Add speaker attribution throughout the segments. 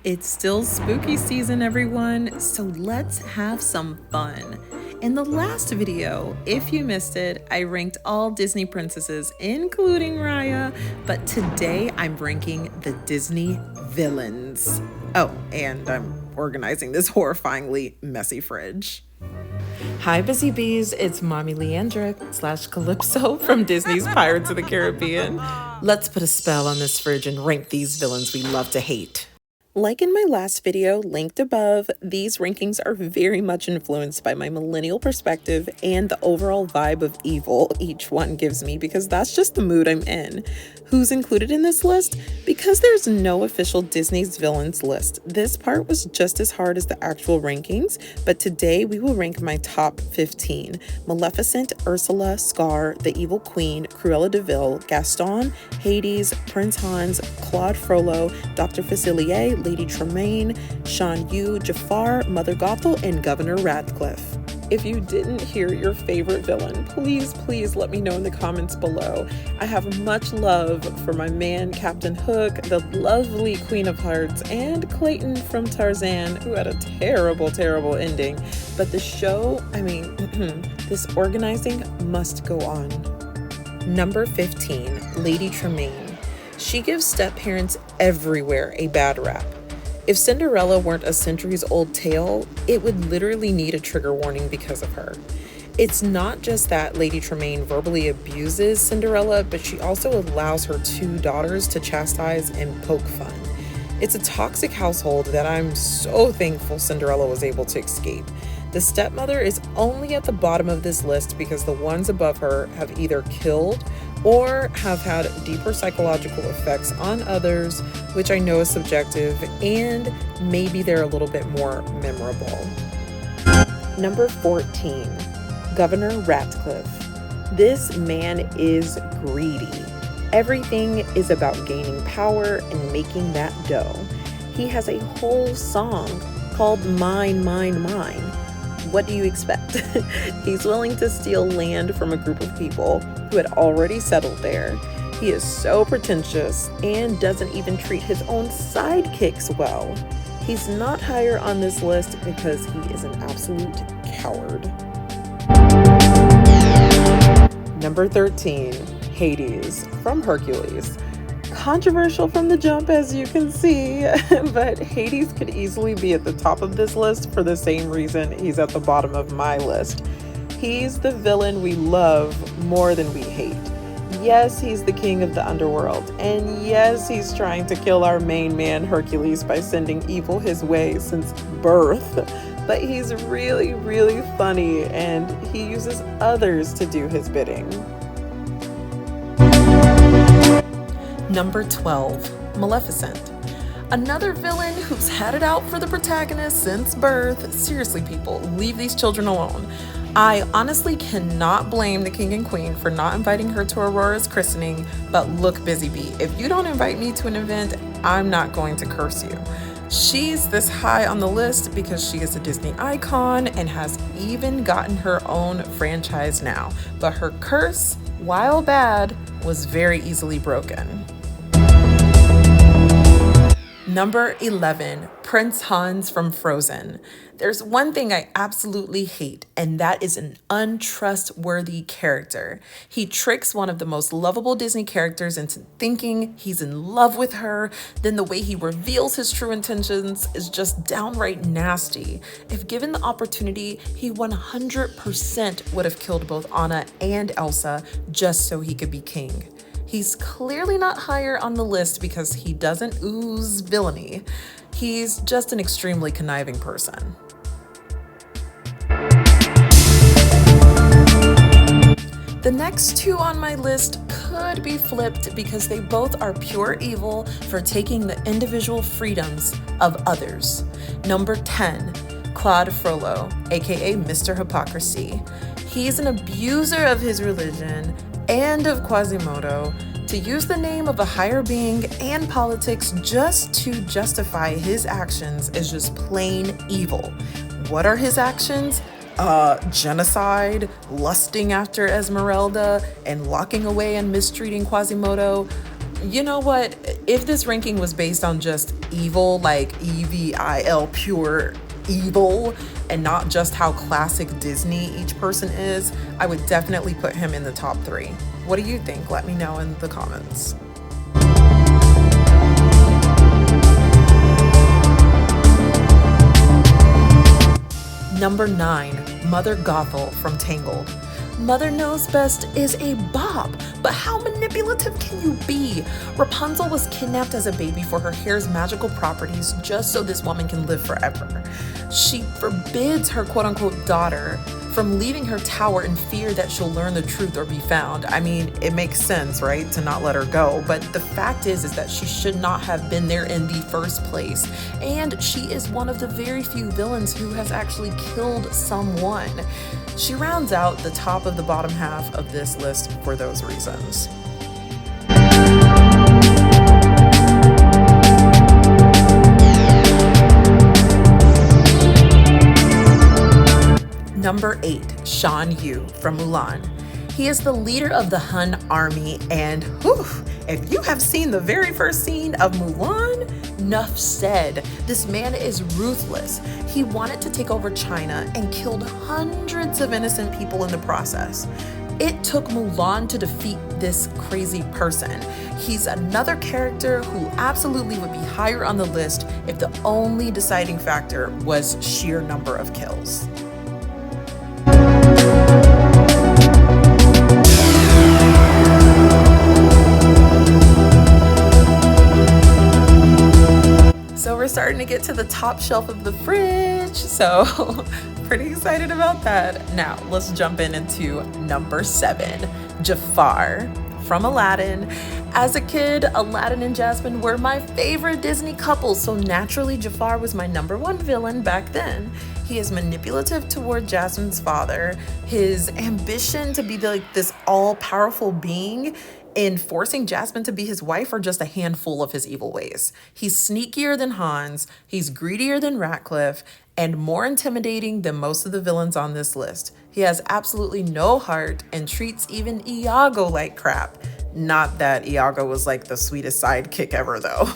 Speaker 1: It's still spooky season, everyone, so let's have some fun. In the last video, if you missed it, I ranked all Disney princesses, including Raya, but today I'm ranking the Disney villains. Oh, and I'm organizing this horrifyingly messy fridge. Hi, Busy Bees. It's Mommy Leandra / Calypso from Disney's Pirates of the Caribbean. Let's put a spell on this fridge and rank these villains we love to hate. Like in my last video, linked above, these rankings are very much influenced by my millennial perspective and the overall vibe of evil each one gives me, because that's just the mood I'm in. Who's included in this list? Because there's no official Disney's villains list, this part was just as hard as the actual rankings, but today we will rank my top 15. Maleficent, Ursula, Scar, the Evil Queen, Cruella de Vil, Gaston, Hades, Prince Hans, Claude Frollo, Dr. Facilier, Lady Tremaine, Shan Yu, Jafar, Mother Gothel, and Governor Radcliffe. If you didn't hear your favorite villain, please let me know in the comments below. I have much love for my man, Captain Hook, the lovely Queen of Hearts, and Clayton from Tarzan, who had a terrible ending. But the show, this organizing must go on. Number 15, Lady Tremaine. She gives step-parents everywhere a bad rap. If Cinderella weren't a centuries-old tale, it would literally need a trigger warning because of her. It's not just that Lady Tremaine verbally abuses Cinderella, but she also allows her two daughters to chastise and poke fun. It's a toxic household that I'm so thankful Cinderella was able to escape. The stepmother is only at the bottom of this list because the ones above her have either killed or have had deeper psychological effects on others, which I know is subjective, and maybe they're a little bit more memorable. Number 14, Governor Ratcliffe. This man is greedy. Everything is about gaining power and making that dough. He has a whole song called Mine, Mine, Mine. What do you expect? He's willing to steal land from a group of people who had already settled there. He is so pretentious and doesn't even treat his own sidekicks well. He's not higher on this list because he is an absolute coward. Number 13, Hades from Hercules. Controversial from the jump, as you can see, but Hades could easily be at the top of this list for the same reason he's at the bottom of my list. He's the villain we love more than we hate. Yes, he's the king of the underworld, and yes, he's trying to kill our main man Hercules by sending evil his way since birth, but he's really funny and he uses others to do his bidding. Number 12, Maleficent. Another villain who's had it out for the protagonist since birth. Seriously, people, leave these children alone. I honestly cannot blame the king and queen for not inviting her to Aurora's christening, but look, Busy Bee, if you don't invite me to an event, I'm not going to curse you. She's this high on the list because she is a Disney icon and has even gotten her own franchise now, but her curse, while bad, was very easily broken. Number 11, Prince Hans from Frozen. There's one thing I absolutely hate, and that is an untrustworthy character. He tricks one of the most lovable Disney characters into thinking he's in love with her, then the way he reveals his true intentions is just downright nasty. If given the opportunity, he 100% would have killed both Anna and Elsa just so he could be king. He's clearly not higher on the list because he doesn't ooze villainy. He's just an extremely conniving person. The next two on my list could be flipped because they both are pure evil for taking the individual freedoms of others. Number 10, Claude Frollo, aka Mr. Hypocrisy. He's an abuser of his religion and of Quasimodo to use the name of a higher being and politics just to justify his actions is just plain evil. What are his actions? Genocide, lusting after Esmeralda, and locking away and mistreating Quasimodo. You know what? If this ranking was based on just evil, like EVIL, pure evil, and not just how classic Disney each person is, I would definitely put him in the top 3. What do you think? Let me know in the comments. Number 9, Mother Gothel from Tangled. Mother Knows Best is a bop, but how manipulative can you be? Rapunzel was kidnapped as a baby for her hair's magical properties just so this woman can live forever. She forbids her quote-unquote daughter from leaving her tower in fear that she'll learn the truth or be found. I mean, it makes sense, right, to not let her go, but the fact is that she should not have been there in the first place. And she is one of the very few villains who has actually killed someone. She rounds out the top of the bottom half of this list for those reasons. Number 8, Shan Yu from Mulan. He is the leader of the Han army, and whew, if you have seen the very first scene of Mulan, enough said. This man is ruthless. He wanted to take over China and killed hundreds of innocent people in the process. It took Mulan to defeat this crazy person. He's another character who absolutely would be higher on the list if the only deciding factor was sheer number of kills. So we're starting to get to the top shelf of the fridge, so pretty excited about that. Now let's jump into number 7, Jafar from Aladdin. As a kid, Aladdin and Jasmine were my favorite Disney couple, so naturally Jafar was my number 1 villain back then. He is manipulative toward Jasmine's father. His ambition to be this all-powerful being in forcing Jasmine to be his wife are just a handful of his evil ways. He's sneakier than Hans, he's greedier than Ratcliffe, and more intimidating than most of the villains on this list. He has absolutely no heart and treats even Iago like crap. Not that Iago was like the sweetest sidekick ever though.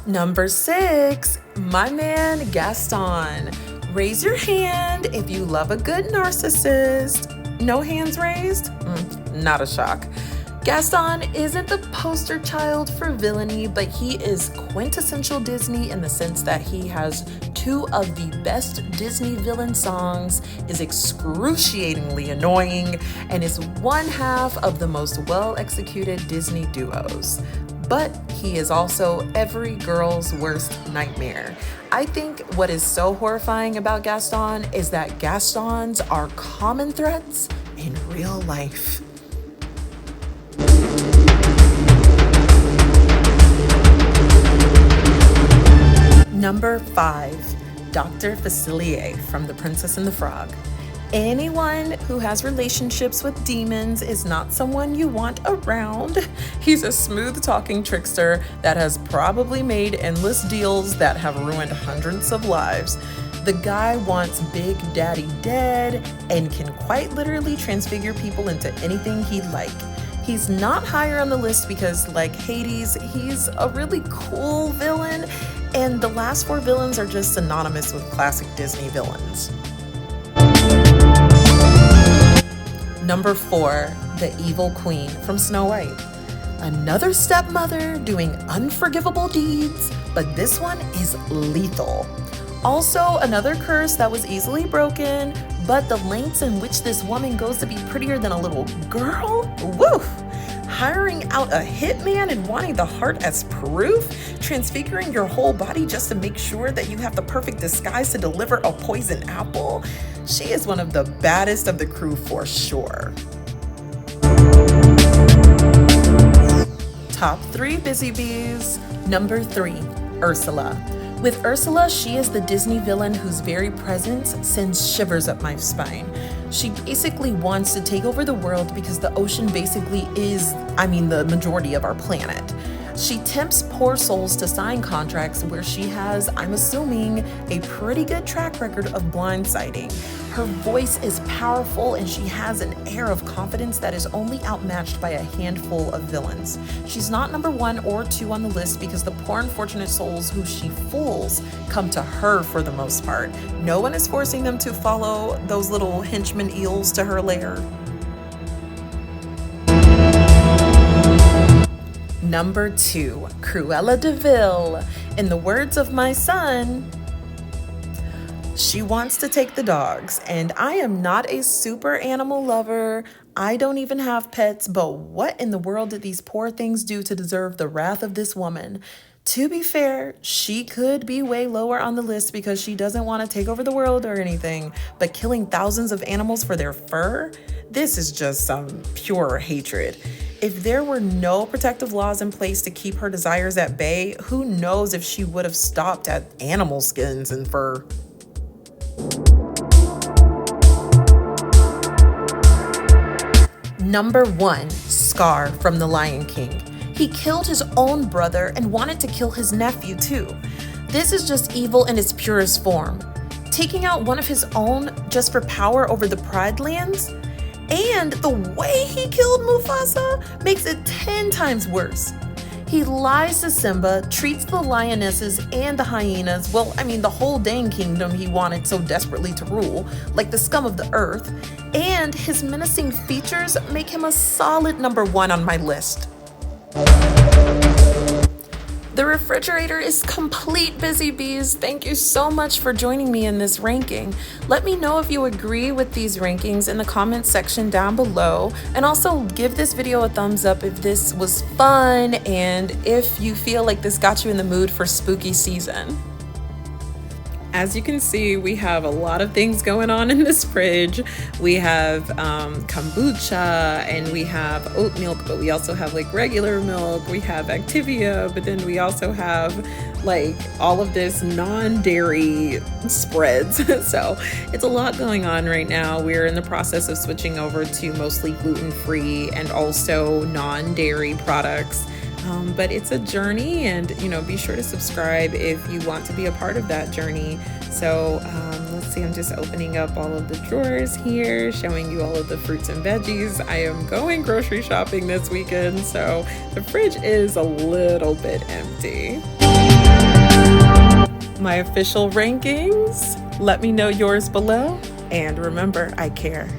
Speaker 1: Number 6, my man Gaston. Raise your hand if you love a good narcissist. No hands raised? Not a shock. Gaston isn't the poster child for villainy, but he is quintessential Disney in the sense that he has 2 of the best Disney villain songs, is excruciatingly annoying, and is one half of the most well-executed Disney duos. But he is also every girl's worst nightmare. I think what is so horrifying about Gaston is that Gastons are common threats in real life. Number 5, Dr. Facilier from The Princess and the Frog. Anyone who has relationships with demons is not someone you want around. He's a smooth-talking trickster that has probably made endless deals that have ruined hundreds of lives. The guy wants Big Daddy dead and can quite literally transfigure people into anything he'd like. He's not higher on the list because, like Hades, he's a really cool villain, and the last 4 villains are just synonymous with classic Disney villains. Number 4, the Evil Queen from Snow White. Another stepmother doing unforgivable deeds, but this one is lethal. Also, another curse that was easily broken, but the lengths in which this woman goes to be prettier than a little girl? Woof! Hiring out a hitman and wanting the heart as proof? Transfiguring your whole body just to make sure that you have the perfect disguise to deliver a poison apple? She is one of the baddest of the crew for sure. Top 3 busy bees. Number 3, Ursula. With Ursula, she is the Disney villain whose very presence sends shivers up my spine. She basically wants to take over the world because the ocean basically is, the majority of our planet. She tempts poor souls to sign contracts where she has, I'm assuming, a pretty good track record of blindsiding. Her voice is powerful and she has an air of confidence that is only outmatched by a handful of villains. She's not number 1 or 2 on the list because the poor unfortunate souls who she fools come to her for the most part. No one is forcing them to follow those little henchman eels to her lair. Number 2, Cruella de Vil. In the words of my son, she wants to take the dogs, and I am not a super animal lover. I don't even have pets, but what in the world did these poor things do to deserve the wrath of this woman? To be fair, she could be way lower on the list because she doesn't want to take over the world or anything, but killing thousands of animals for their fur? This is just some pure hatred. If there were no protective laws in place to keep her desires at bay, who knows if she would have stopped at animal skins and fur. Number 1, Scar from The Lion King. He killed his own brother and wanted to kill his nephew too. This is just evil in its purest form. Taking out one of his own just for power over the Pride Lands? And the way he killed Mufasa makes it 10 times worse. He lies to Simba, treats the lionesses and the hyenas, well, I mean the whole dang kingdom he wanted so desperately to rule, like the scum of the earth, and his menacing features make him a solid number 1 on my list. The refrigerator is complete, busy bees. Thank you so much for joining me in this ranking. Let me know if you agree with these rankings in the comments section down below, and also give this video a thumbs up if this was fun and if you feel like this got you in the mood for spooky season. As you can see, we have a lot of things going on in this fridge. We have kombucha and we have oat milk, but we also have like regular milk. We have Activia, but then we also have like all of this non-dairy spreads. So it's a lot going on right now. We're in the process of switching over to mostly gluten-free and also non-dairy products. But it's a journey, and be sure to subscribe if you want to be a part of that journey. So let's see, I'm just opening up all of the drawers here, showing you all of the fruits and veggies. I am going grocery shopping this weekend, so the fridge is a little bit empty. My official rankings, let me know yours below, and remember, I care.